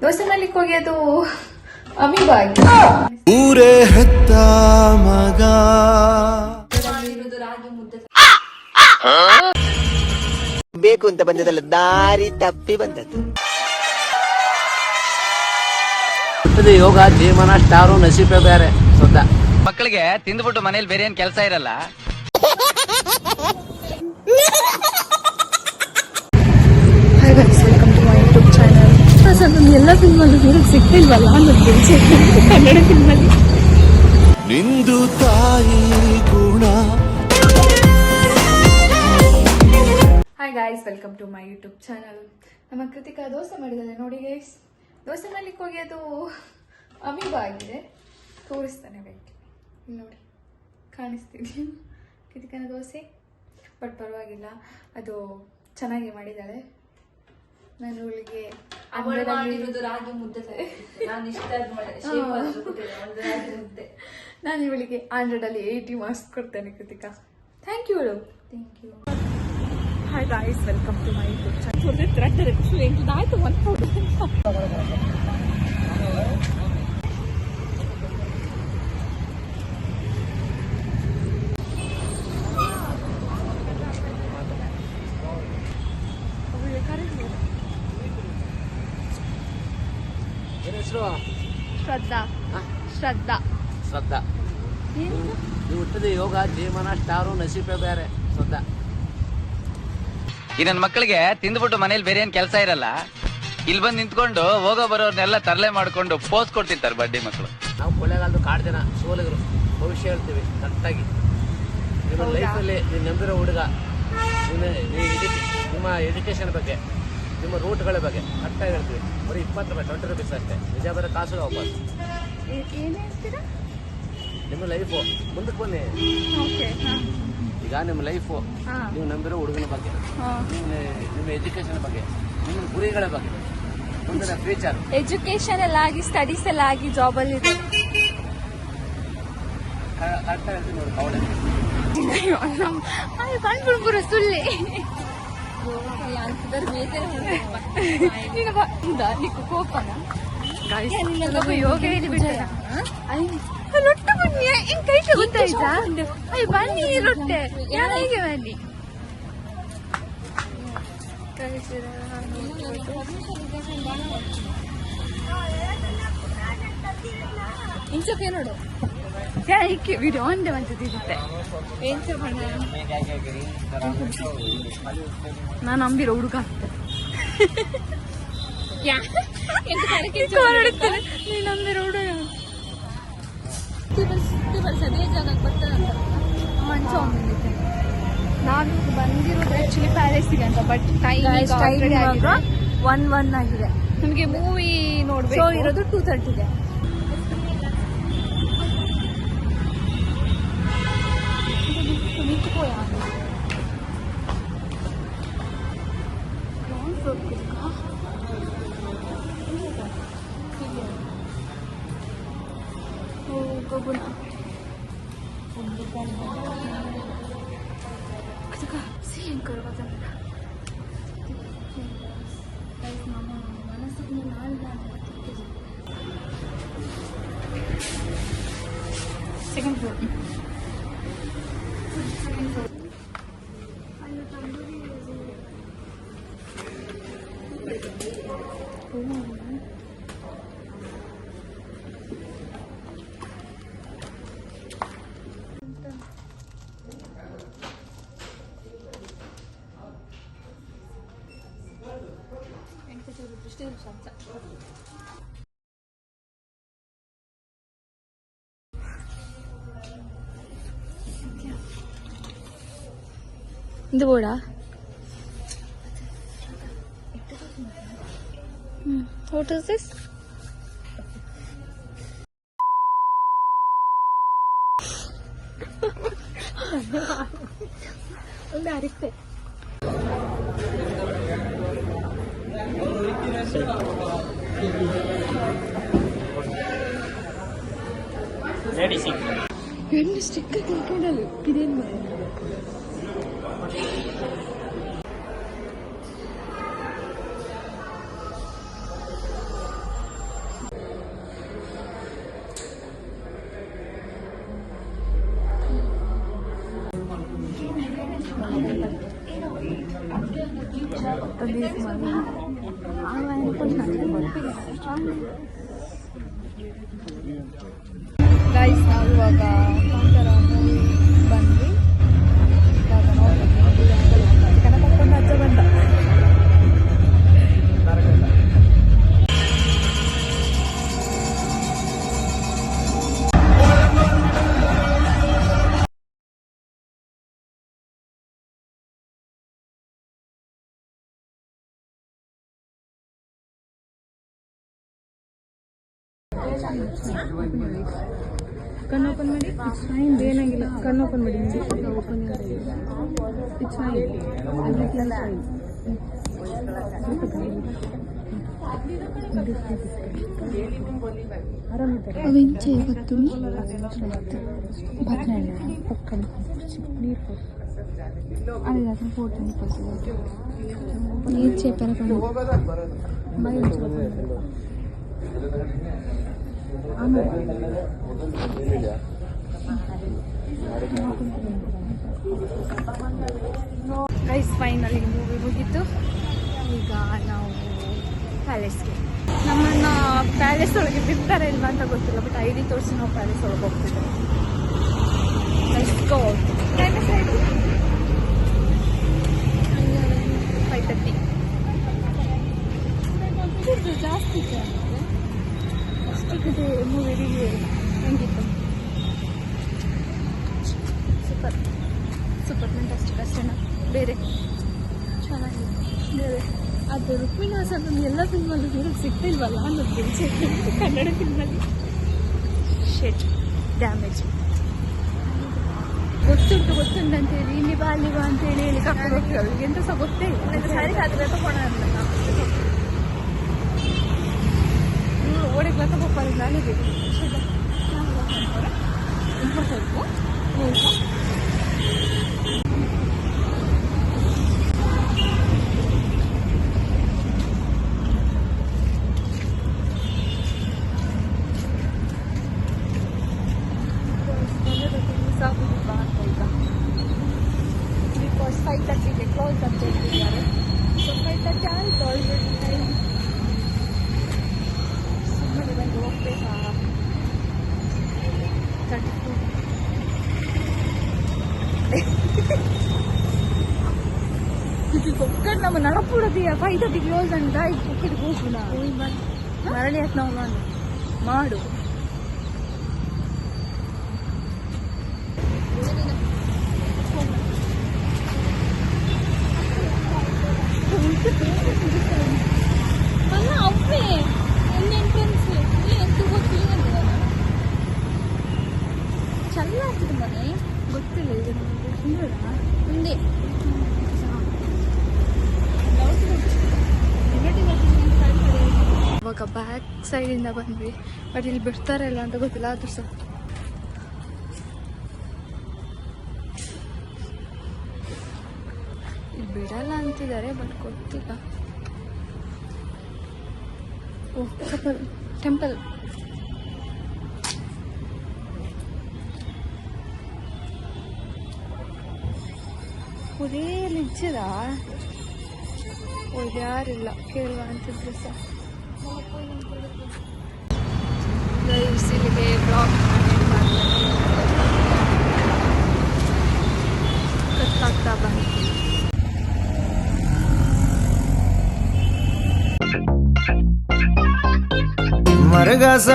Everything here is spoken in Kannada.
ದೋಸೆ ಮಾಡ್ಲಿಕ್ಕೆ ಹೋಗಿ ಅದು ಅಮೀಬಾಗಿ ಊರೇ ಹೆತ್ತ ಮಗ ರಾಗಿ ಮುದ್ದೆ ಬೇಕು ಅಂತ ಬಂದದಲ್ಲ, ದಾರಿ ತಪ್ಪಿ ಬಂದದ್ದು. ಯೋಗ ಜೀವನ ಸ್ಟಾರು ನಸೀಬೆ ಬೇರೆ ಸೊದ್ದ ಮಕ್ಕಳಿಗೆ ತಿಂದ್ಬಿಟ್ಟು ಮನೇಲಿ ಬೇರೆ ಏನ್ ಕೆಲಸ ಇರಲ್ಲ. Hi guys, welcome to my YouTube channel. Sir ನಾನು ಎಲ್ಲ ಫಿಲ್ಮಲ್ಲಿ ಹೀರೋ ಸಿಗ್ತಿಲ್ವಲ್ಲ ಅನ್ನೋದು ಕನ್ನಡ ಫಿಲ್ಮಲ್ಲಿ. ನಿಂದು ತಾಯಿ ಗುಣ. Hi guys, welcome to my YouTube channel. ನಮ್ಮ ಕೃತಿಕಾ ದೋಸೆ ಮಾಡಿದ್ದಾರೆ ನೋಡಿ ಗೈಸ್. ದೋಸೆ ಮಾಡ್ಲಿಕ್ಕೆ ಹೋಗಿ ಅದು ಅಮೀಬಾ ಆಗಿದೆ. ತೋರಿಸ್ತಾನೆ ಬೇಕು, ನೋಡಿ ಕಾಣಿಸ್ತಿದೆ ಕೃತಿಕನ ದೋಸೆ. ಬಟ್ ಪರವಾಗಿಲ್ಲ, ಅದು ಚೆನ್ನಾಗಿ ಮಾಡಿದ್ದಾಳೆ. ನಾನು ಇವಳಿಗೆ ರಾಗಿ ಮುದ್ದೆ ನಾನು ಇವಳಿಗೆ 100 80 ಮಾರ್ಕ್ಸ್ ಕೊಡ್ತೇನೆ Kritika. Thank you. Thank you. Hi guys, welcome to my YouTube Shraddha. Shraddha Shraddha. ನೀವು ಹುಟ್ಟಿದ ಯೋಗ ಜೀವನ ಸ್ಟಾರು ನಸೀಬೆ ಬೇರೆ ಸೊದ್ದ. ಈ ನನ್ನ ಮಕ್ಕಳಿಗೆ ತಿಂದ್ಬಿಟ್ಟು ಮನೇಲಿ ಬೇರೆ ಏನ್ ಕೆಲಸ ಇರಲ್ಲ. ಇಲ್ಲಿ ಬಂದು ನಿಂತ್ಕೊಂಡು ಹೋಗೋ ಬರೋರ್ನೆಲ್ಲ ತರಲೆ ಮಾಡ್ಕೊಂಡು ಪೋಸ್ ಕೊಡ್ತಿರ್ತಾರೆ ಬಡ್ಡಿ ಮಕ್ಕಳು. ನಾವು ಕೊಳ್ಳೇಗಾಲದ ಕಾಡು ಜನ ಸೋಲಿಗರು, ಭವಿಷ್ಯ ಹೇಳ್ತೀವಿ ಕರೆಕ್ಟಾಗಿ. ನಿಮ್ಮ ಲೈಫಲ್ಲಿ ನೀವು ನಂಬಿರೋ ಹುಡುಗ, ನಿಮ್ಮ ಎಜುಕೇಶನ್ ಬಗ್ಗೆ, ನಿಮ್ಮ ರೂಟ್ಗಳ ಬಗ್ಗೆ ಕರೆಕ್ಟಾಗಿ ಹೇಳ್ತೀವಿ. ಬರೀ 20 ರೂಪಾಯಿ, 20 ರೂಪೀಸ್ ಅಷ್ಟೇ. ನಿಜ ಬರೋ ಕಾಸು ವಾಪಸ್. ನಿಮ್ಮ ಲೈಫು ಮುಂದಕ್ಕೆ ಬನ್ನಿ. ಈಗ ನಿಮ್ಮ ಲೈಫು, ನೀವು ನಂಬಿರೋ ಹುಡುಗನ ಬಗ್ಗೆ, ನಿಮ್ಮ ಎಜುಕೇಶನ್ ಬಗ್ಗೆ, ನಿಮ್ಮ ಗುರಿಗಳ ಬಗ್ಗೆ, ಮುಂದಿನ ಫ್ಯೂಚರ್. ಎಜುಕೇಶನ್ ಎಲ್ಲ ಆಗಿ, ಸ್ಟಡೀಸ್ ಎಲ್ಲ ಆಗಿ, ಜಾಬ್ ಅಲ್ಲಿ ಕರೆಕ್ಟಾಗಿ ಹೇಳ್ತೀವಿ ನೋಡಿ. ಕವಡೆ ಪುರ ಸುಳ್ಳಿ ಕೋಪನ ಯೋಗ ಹೇಳಿಬಿಟ್ಟ. ರೊಟ್ಟೆ ಬನ್ನಿ, ಹೆಂಗ್ ಕೈ ಗೊತ್ತಾಯ್ತಾ? ಬನ್ನಿ ರೊಟ್ಟೆ ಹೇಗೆ ಬನ್ನಿ. ಇಂಚಕ್ಕೆ ನೋಡು, ವಿಡಿಯೋ ಒಂದೇ ಬಂದಿರುತ್ತೆ. ನಾನು ನಂಬಿರೋ ಹುಡುಗ ನೀನು ನಂಬಿರೋ ಹುಡುಗ ಮಂಚ ನಾನು ಬಂದಿರೋದು ಆಕ್ಚುಲಿ ಪ್ಯಾಲೇಸಿಗೆ ಅಂತ. ಬಟ್ ಟೈಮ್ 1 ಆಗಿದೆ. ನಮಗೆ ಮೂವಿ ನೋಡ್ಬೇಕು ಇರೋದು 2:30ಗೆ. Second floor. ഇത് പോടാ. What is this? ಒಂದು ಅರಿತೆ. రెండు స్టిక్కర్ తీసుకోవాలి. ఇదేం ಗೈಸ್ ನಾವು ಇವಾಗ ಕಾಂತಾರ ಮೂವಿ ಬಂದ್ವಿ. ಇವಾಗ ಕರ್ಕೊಂಡು ಅಜ್ಜ ಬಂದ. ಕಣ್ಣು ಓಪನ್ ಮಾಡಿ. ಇಟ್ಸ್ ಫೈನ್, ಏನಾಗಿಲ್ಲ. ಕಣ್ಣು ಓಪನ್ ಮಾಡಿ. Open it's fine. ಅವೆಂಚೆ ಇವತ್ತು ಪಕ್ಕನ ನೀರು ಅದೇ ಫೋಟೋ ನೀರು ಚೇಪರ ಗೈಸ್ ಫೈನಲಿ ಮೂವಿ ಮುಗಿತು. ಈಗ ನಾವು ಪ್ಯಾಲೇಸ್ಗೆ. ನಮ್ಮನ್ನು ಪ್ಯಾಲೇಸ್ ಒಳಗೆ ಬಿಡ್ತಾರೆ ಇಲ್ಲ ಅಂತ ಗೊತ್ತಿಲ್ಲ, ಬಟ್ ID ತೋರಿಸಿ ನಾವು ಪ್ಯಾಲೇಸ್ ಒಳಗೆ ಹೋಗ್ತಿದ್ದೇವೆ. Let's go. 5:30 ಜಾಸ್ತಿ ಇದೆ. ಅಷ್ಟಿದೆ ಮೂವಿ ರಿವ್ಯೂ ಹೆಂಗಿತ್ತು? ಸೂಪರ್ ಫ್ಯಾಂಟಾಸ್ಟಿಕ್ ಅಷ್ಟೇನಾ? ಬೇರೆ ಚೆನ್ನಾಗಿದೆ. ಬೇರೆ ಅದು ರುಕ್ಮಿಣಿ ಹಾಸನ್ ಎಲ್ಲ ಫಿಲ್ಮಲ್ಲಿ ಹೀರೋಗೆ ಸಿಗ್ತಿಲ್ವಲ್ಲ ಅನ್ನೋದು ಕನ್ನಡ ಫಿಲ್ಮಲ್ಲಿ. ಶೆಟ್ ಡ್ಯಾಮೇಜ್ ಗೊತ್ತುಂಟು ಅಂತೇಳಿ ಇಲ್ಲಿ ಬಾ ಅಲ್ಲಿ ಬಾ ಅಂತೇಳಿ ಹೇಳಿ ಕರ್ಕೊಂಡು ಹೋಗ್ತೀವಿ. ಅವ್ರಿಗೆ ಎಂತ ಸಹ ಗೊತ್ತೇ ಇಲ್ಲ. ಸಾರಿ ಆದರೆ ತಗೋಣ ಓಡಿಗೆ ತಗೋಪಾರ ನಾನೇ ಬೇಕು. ಬಿಕಾಸ್ 5:30ಗೆ ಕ್ಲೋಸ್ ಅಂತ ಹೇಳ್ತಿದ್ದಾರೆ. ಸೊ 5:30 ಆಯಿತು ಆಲ್ರೆಡಿ ಟೈಮ್. ಸುಮ್ಮನೆ ಬಂದು ಹೋಗ್ಬೇಕಾ? 32 ಒಕ್ಕಡ್ ನಮ್ಮ ನಡಪುಡದಿಯ 5:30 ಕ್ಲೋಸ್ ಅಂತ ಆಯ್ತು. ಒಕ್ಕಡಿಗೆ ಹೋಗುಣ ಮರಳಿ ಆಯ್ತು. ನಾವು ಮಾಡು ಅಲ್ಲ ಅವೇ ಎಲ್ಲಿ ಎಂಟ್ರೆನ್ಸ್ ಎಂತ ಗೊತ್ತಿಲ್ಲ. ಚೆಲ್ಲ ಆಗ್ತದೆ ಮನೆ ಗೊತ್ತಿಲ್ಲ. ಈಗ ಮುಂದೆ ಇವಾಗ ಬ್ಯಾಕ್ ಸೈಡಿಂದ ಬಂದ್ವಿ, ಬಟ್ ಇಲ್ಲಿ ಬಿಡ್ತಾರೆ ಇಲ್ಲ ಅಂತ ಗೊತ್ತಿಲ್ಲ. ಆದ್ರೂ ಸಹ ಇಲ್ಲಿ ಬಿಡಲ್ಲ ಅಂತಿದ್ದಾರೆ, ಬಟ್ ಗೊತ್ತಿಲ್ಲ. ಓ ಟೆಂಪಲ್ ಒರೇ ನಿಜದ. ಓ ಇದು ಯಾರಿಲ್ಲ ಕೇಳುವ ಅಂತಿದ್ರು ಸಹ. ಇಲ್ಲಿಗೆ ಬ್ಲಾಗ್ ಕತ್ತಾಗ್ತಾ ಬಂತು. ಮರಗಾಸ